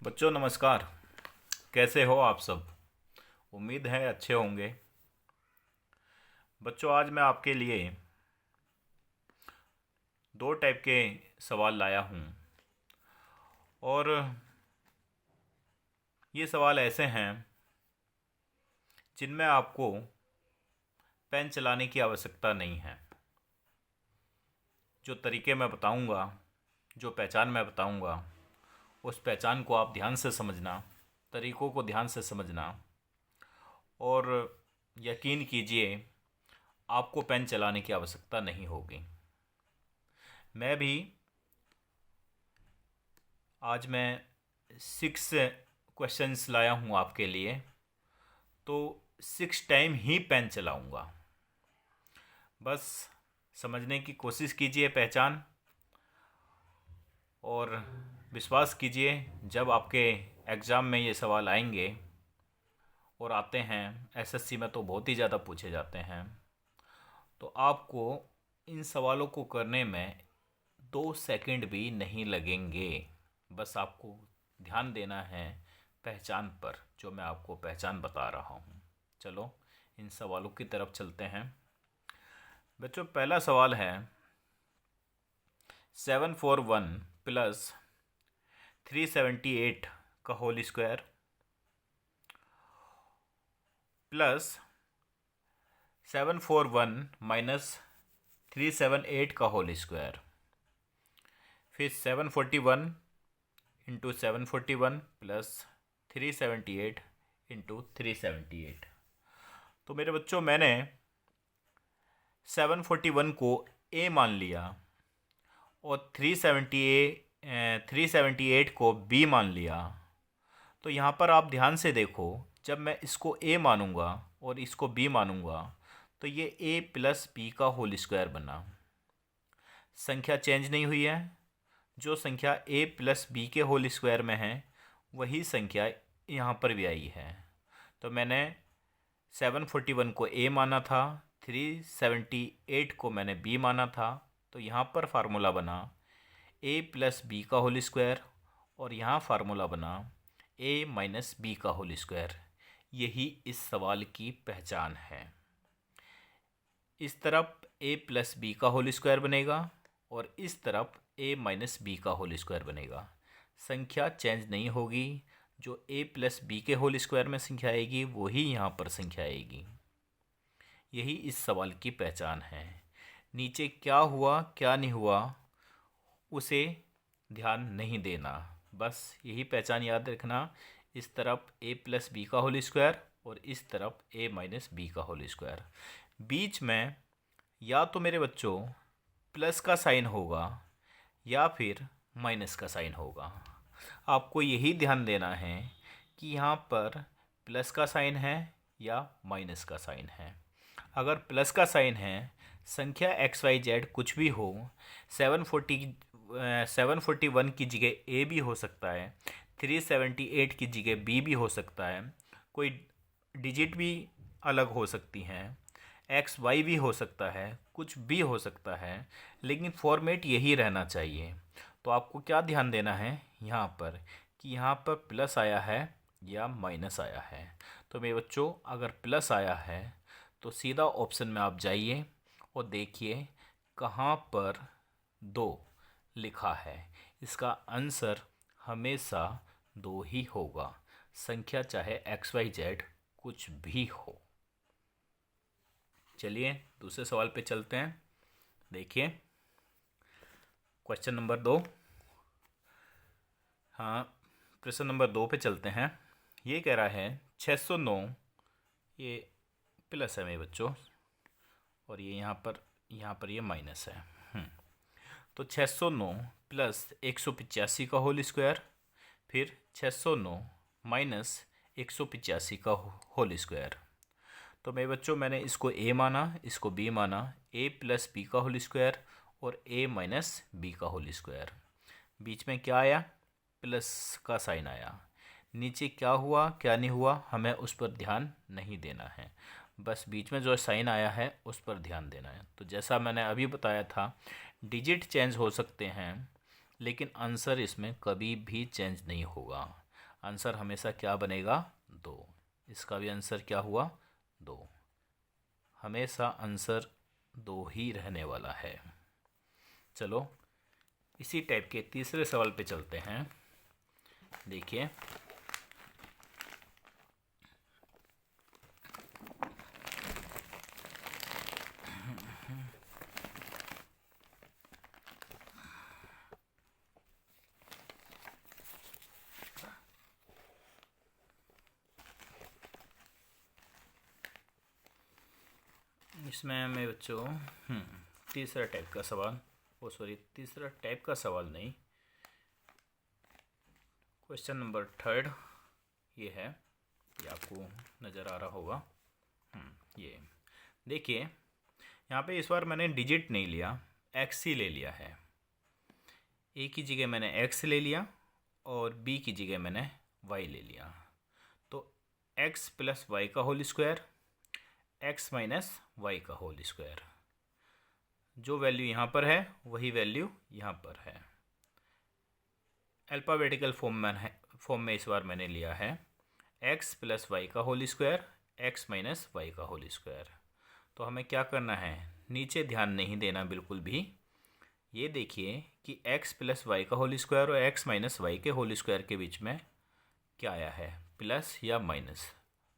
बच्चों नमस्कार। कैसे हो आप सब? उम्मीद है अच्छे होंगे। बच्चों आज मैं आपके लिए दो टाइप के सवाल लाया हूँ और ये सवाल ऐसे हैं जिनमें आपको पेन चलाने की आवश्यकता नहीं है। जो तरीके मैं बताऊँगा, जो पहचान मैं बताऊँगा, उस पहचान को आप ध्यान से समझना, तरीकों को ध्यान से समझना और यकीन कीजिए आपको पेन चलाने की आवश्यकता नहीं होगी। मैं भी आज मैं 6 क्वेश्चंस लाया हूँ आपके लिए, तो 6 टाइम ही पेन चलाऊँगा। बस समझने की कोशिश कीजिए पहचान, और विश्वास कीजिए जब आपके एग्ज़ाम में ये सवाल आएंगे, और आते हैं, एसएससी में तो बहुत ही ज़्यादा पूछे जाते हैं, तो आपको इन सवालों को करने में 2 सेकंड भी नहीं लगेंगे। बस आपको ध्यान देना है पहचान पर, जो मैं आपको पहचान बता रहा हूँ। चलो इन सवालों की तरफ चलते हैं। बच्चों पहला सवाल है 741 प्लस 378 का होल स्क्वायर प्लस 741 माइनस 378 का होल स्क्वायर, फिर 741 इंटू 741 प्लस 378 इंटू 378। तो मेरे बच्चों मैंने 741 को ए मान लिया और 378 को बी मान लिया। तो यहाँ पर आप ध्यान से देखो, जब मैं इसको ए मानूंगा और इसको बी मानूंगा तो ये ए प्लस बी का होल स्क्वायर बना। संख्या चेंज नहीं हुई है। जो संख्या ए प्लस बी के होल स्क्वायर में है वही संख्या यहाँ पर भी आई है। तो मैंने 741 को ए माना था, 378 को मैंने बी माना था, तो यहाँ पर फार्मूला बना ए प्लस बी का होल स्क्वायर और यहाँ फार्मूला बना ए माइनस बी का होल स्क्वायर। यही इस सवाल की पहचान है। इस तरफ ए प्लस बी का होल स्क्वायर बनेगा और इस तरफ ए माइनस बी का होल स्क्वायर बनेगा। संख्या चेंज नहीं होगी। जो ए प्लस बी के होल स्क्वायर में संख्या आएगी वही यहाँ पर संख्या आएगी। यही इस सवाल की पहचान है। नीचे क्या हुआ क्या नहीं हुआ उसे ध्यान नहीं देना, बस यही पहचान याद रखना। इस तरफ ए प्लस बी का होल स्क्वायर और इस तरफ ए माइनस बी का होल स्क्वायर। बीच में या तो मेरे बच्चों प्लस का साइन होगा या फिर माइनस का साइन होगा। आपको यही ध्यान देना है कि यहाँ पर प्लस का साइन है या माइनस का साइन है। अगर प्लस का साइन है, संख्या एक्स वाई जेड कुछ भी हो, 741 की जगह ए भी हो सकता है, 378 की जगह बी भी हो सकता है, कोई डिजिट भी अलग हो सकती हैं, एक्स वाई भी हो सकता है, कुछ भी हो सकता है, लेकिन फॉर्मेट यही रहना चाहिए। तो आपको क्या ध्यान देना है यहाँ पर कि यहाँ पर प्लस आया है या माइनस आया है। तो मेरे बच्चों अगर प्लस आया है तो सीधा ऑप्शन में आप जाइए और देखिए कहाँ पर 2 लिखा है। इसका आंसर हमेशा 2 ही होगा, संख्या चाहे एक्स वाई जेड कुछ भी हो। चलिए दूसरे सवाल पे चलते हैं। देखिए क्वेश्चन नंबर 2। हाँ, प्रश्न नंबर 2 पे चलते हैं। ये कह रहा है 609, ये प्लस है मेरे बच्चों और ये यहाँ पर ये माइनस है। तो 609 प्लस 185 का होल स्क्वायर, फिर 609 माइनस 185 का होल स्क्वायर। तो मेरे बच्चों मैंने इसको ए माना, इसको बी माना, ए प्लस बी का होल स्क्वायर और ए माइनस बी का होल स्क्वायर। बीच में क्या आया? प्लस का साइन आया। नीचे क्या हुआ क्या नहीं हुआ हमें उस पर ध्यान नहीं देना है, बस बीच में जो साइन आया है उस पर ध्यान देना है। तो जैसा मैंने अभी बताया था, डिजिट चेंज हो सकते हैं लेकिन आंसर इसमें कभी भी चेंज नहीं होगा। आंसर हमेशा क्या बनेगा? 2। इसका भी आंसर क्या हुआ? 2। हमेशा आंसर 2 ही रहने वाला है। चलो इसी टाइप के तीसरे सवाल पे चलते हैं। देखिए, इसमें मैं बच्चों तीसरा टाइप का सवाल, तीसरा टाइप का सवाल नहीं, क्वेश्चन नंबर 3 ये है। ये आपको नज़र आ रहा होगा। ये देखिए, यहाँ पे इस बार मैंने डिजिट नहीं लिया, एक्स ही ले लिया है। ए की जगह मैंने एक्स ले लिया और बी की जगह मैंने वाई ले लिया। तो एक्स प्लस वाई का whole square, X minus Y का होल स्क्वायर। जो वैल्यू यहाँ पर है वही वैल्यू यहाँ पर है। अल्फ़ाबेटिकल फॉर्म में इस बार मैंने लिया है एक्स प्लस वाई का whole square, X minus Y का होल स्क्वायर। तो हमें क्या करना है? नीचे ध्यान नहीं देना बिल्कुल भी। ये देखिए कि एक्स प्लस वाई का होल स्क्वायर और एक्स माइनस वाई के होल स्क्वायर के बीच में क्या आया है? प्लस या माइनस?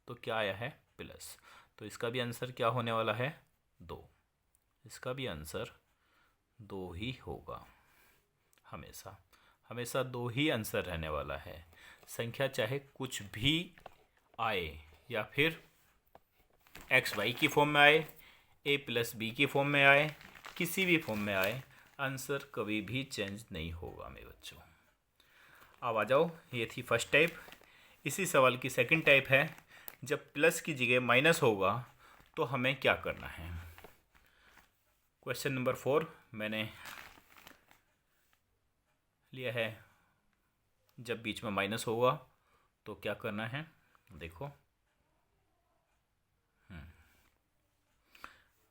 तो क्या आया है? प्लस। तो इसका भी आंसर क्या होने वाला है? 2। इसका भी आंसर 2 ही होगा। हमेशा हमेशा 2 ही आंसर रहने वाला है। संख्या चाहे कुछ भी आए, या फिर एक्स वाई की फॉर्म में आए, ए प्लस बी की फॉर्म में आए, किसी भी फॉर्म में आए, आंसर कभी भी चेंज नहीं होगा मेरे बच्चों। अब आ जाओ, ये थी फर्स्ट टाइप। इसी सवाल की सेकंड टाइप है, जब प्लस की जगह माइनस होगा तो हमें क्या करना है। क्वेश्चन नंबर 4 मैंने लिया है, जब बीच में माइनस होगा तो क्या करना है। देखो,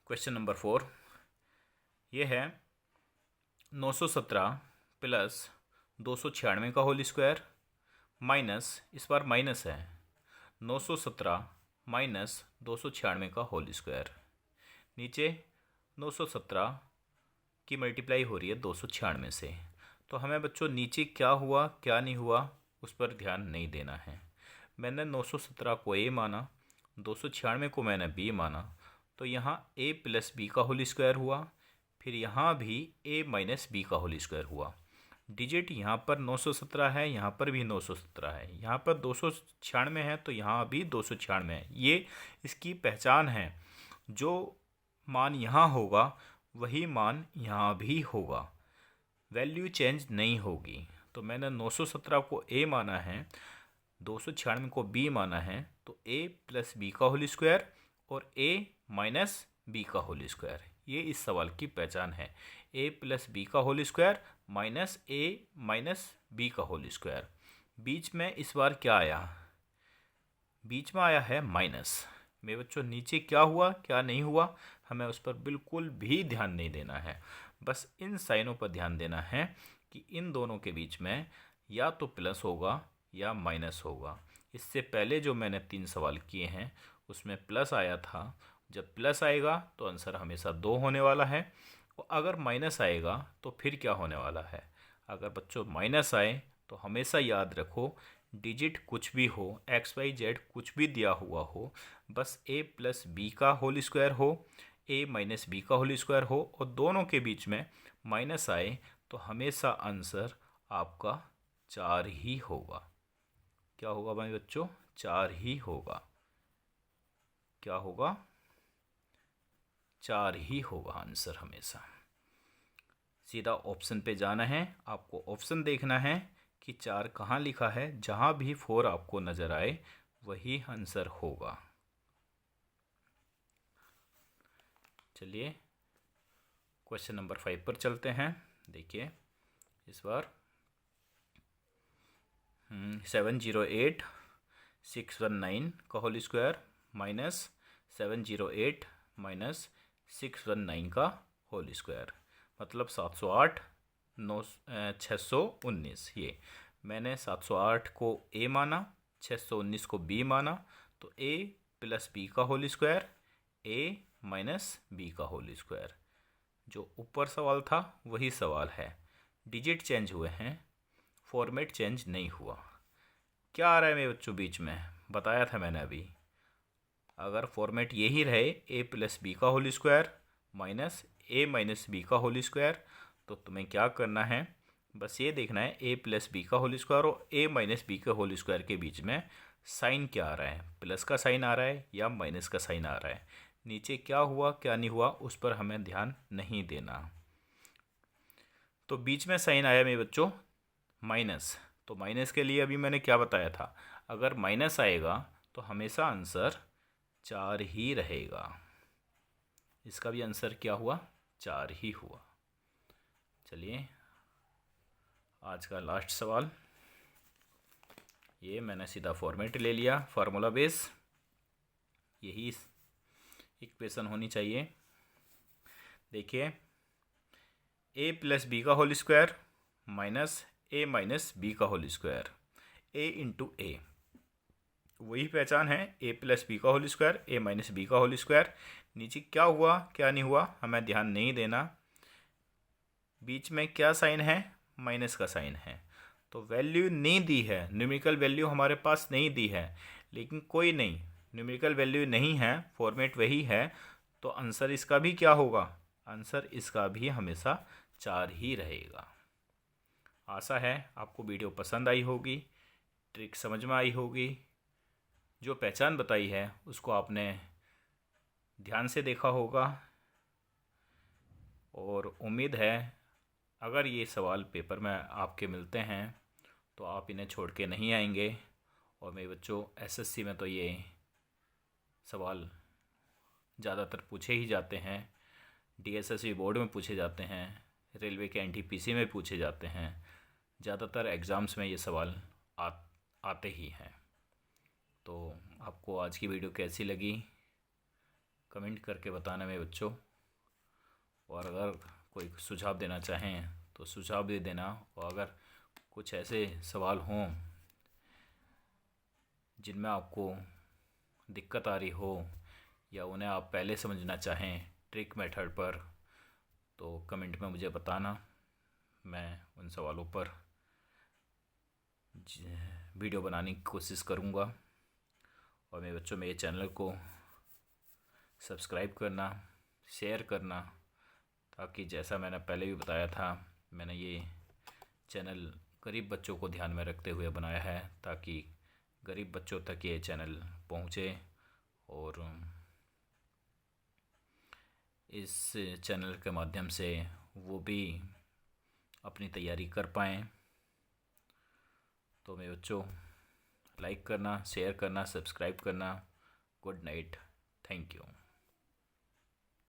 क्वेश्चन नंबर 4 ये है 917 प्लस 296 का होल स्क्वायर माइनस, इस बार माइनस है, 917 माइनस 296 का होल स्क्वायर। नीचे 917 की मल्टीप्लाई हो रही है 296 से। तो हमें बच्चों नीचे क्या हुआ क्या नहीं हुआ उस पर ध्यान नहीं देना है। मैंने 917 को ए माना, 296 को मैंने बी माना, तो यहाँ ए प्लस बी का होल स्क्वायर हुआ, फिर यहाँ भी ए माइनस बी का होल स्क्वायर हुआ। डिजिट यहाँ पर 917 है, यहाँ पर भी 917 है, यहाँ पर 296 है तो यहाँ भी 296 है। ये इसकी पहचान है, जो मान यहाँ होगा वही मान यहाँ भी होगा, वैल्यू चेंज नहीं होगी। तो मैंने 917 को ए माना है, 296 को बी माना है, तो ए प्लस बी का होल स्क्वायर और ए माइनस बी का होल स्क्वायर, ये इस सवाल की पहचान है। ए प्लस बी का होल स्क्वायर माइनस ए माइनस बी का होल स्क्वायर। बीच में इस बार क्या आया? बीच में आया है माइनस। मेरे बच्चों नीचे क्या हुआ क्या नहीं हुआ हमें उस पर बिल्कुल भी ध्यान नहीं देना है। बस इन साइनों पर ध्यान देना है कि इन दोनों के बीच में या तो प्लस होगा या माइनस होगा। इससे पहले जो मैंने 3 सवाल किए हैं उसमें प्लस आया था। जब प्लस आएगा तो आंसर हमेशा 2 होने वाला है, और अगर माइनस आएगा तो फिर क्या होने वाला है। अगर बच्चों माइनस आए तो हमेशा याद रखो, डिजिट कुछ भी हो, एक्स वाई जेड कुछ भी दिया हुआ हो, बस ए प्लस बी का होल स्क्वायर हो, ए माइनस बी का होल स्क्वायर हो और दोनों के बीच में माइनस आए तो हमेशा आंसर आपका 4 ही होगा। क्या होगा भाई बच्चों? 4 ही होगा। क्या होगा? 4 ही होगा आंसर हमेशा। सीधा ऑप्शन पे जाना है, आपको ऑप्शन देखना है कि 4 कहाँ लिखा है। जहाँ भी 4 आपको नज़र आए वही आंसर होगा। चलिए क्वेश्चन नंबर 5 पर चलते हैं। देखिए इस बार 708 619 का होल स्क्वायर माइनस 708 माइनस 619 का होल स्क्वायर, मतलब 708 619। ये मैंने 708 को ए माना, 619 को बी माना, तो ए प्लस बी का होल स्क्वायर, ए माइनस बी का होल स्क्वायर। जो ऊपर सवाल था वही सवाल है, डिजिट चेंज हुए हैं, फॉर्मेट चेंज नहीं हुआ। क्या आ रहा है मेरे बच्चों बीच में, बताया था मैंने अभी, अगर फॉर्मेट यही रहे ए प्लस बी का होल स्क्वायर माइनस ए माइनस बी का होल स्क्वायर, तो तुम्हें क्या करना है, बस ये देखना है ए प्लस बी का होल स्क्वायर और ए माइनस बी के होल स्क्वायर के बीच में साइन क्या आ रहा है, प्लस का साइन आ रहा है या माइनस का साइन आ रहा है। नीचे क्या हुआ क्या नहीं हुआ उस पर हमें ध्यान नहीं देना। तो बीच में साइन आया मेरे बच्चों माइनस, तो माइनस के लिए अभी मैंने क्या बताया था, अगर माइनस आएगा तो हमेशा आंसर 4 ही रहेगा। इसका भी आंसर क्या हुआ, 4 ही हुआ। चलिए आज का लास्ट सवाल, ये मैंने सीधा फॉर्मेट ले लिया, फार्मूला बेस, यही इक्वेशन होनी चाहिए। देखिए ए प्लस बी का होल स्क्वायर माइनस ए माइनस बी का होल स्क्वायर, ए इंटू ए, वही पहचान है, ए प्लस बी का होल स्क्वायर ए माइनस बी का होल स्क्वायर। नीचे क्या हुआ क्या नहीं हुआ हमें ध्यान नहीं देना, बीच में क्या साइन है, माइनस का साइन है, तो वैल्यू नहीं दी है, न्यूमेरिकल वैल्यू हमारे पास नहीं दी है, लेकिन कोई नहीं, न्यूमेरिकल वैल्यू नहीं है, फॉर्मेट वही है, तो आंसर इसका भी क्या होगा, आंसर इसका भी हमेशा 4 ही रहेगा। आशा है आपको वीडियो पसंद आई होगी, ट्रिक समझ में आई होगी, जो पहचान बताई है उसको आपने ध्यान से देखा होगा, और उम्मीद है अगर ये सवाल पेपर में आपके मिलते हैं तो आप इन्हें छोड़ के नहीं आएंगे। और मेरे बच्चों एसएससी में तो ये सवाल ज़्यादातर पूछे ही जाते हैं, डीएसएससी बोर्ड में पूछे जाते हैं, रेलवे के एनटीपीसी में पूछे जाते हैं, ज़्यादातर एग्ज़ाम्स में ये सवाल आते ही हैं। तो आपको आज की वीडियो कैसी लगी कमेंट करके बताना मेरे बच्चों, और अगर कोई सुझाव देना चाहें तो सुझाव भी देना, और अगर कुछ ऐसे सवाल हों जिनमें आपको दिक्कत आ रही हो या उन्हें आप पहले समझना चाहें ट्रिक मेथड पर, तो कमेंट में मुझे बताना, मैं उन सवालों पर वीडियो बनाने की कोशिश करूँगा। और मेरे बच्चों मेरे चैनल को सब्सक्राइब करना, शेयर करना, ताकि जैसा मैंने पहले भी बताया था, मैंने ये चैनल गरीब बच्चों को ध्यान में रखते हुए बनाया है, ताकि गरीब बच्चों तक ये चैनल पहुँचे और इस चैनल के माध्यम से वो भी अपनी तैयारी कर पाएँ। तो मेरे बच्चों लाइक करना, शेयर करना, सब्सक्राइब करना। Good night, thank you.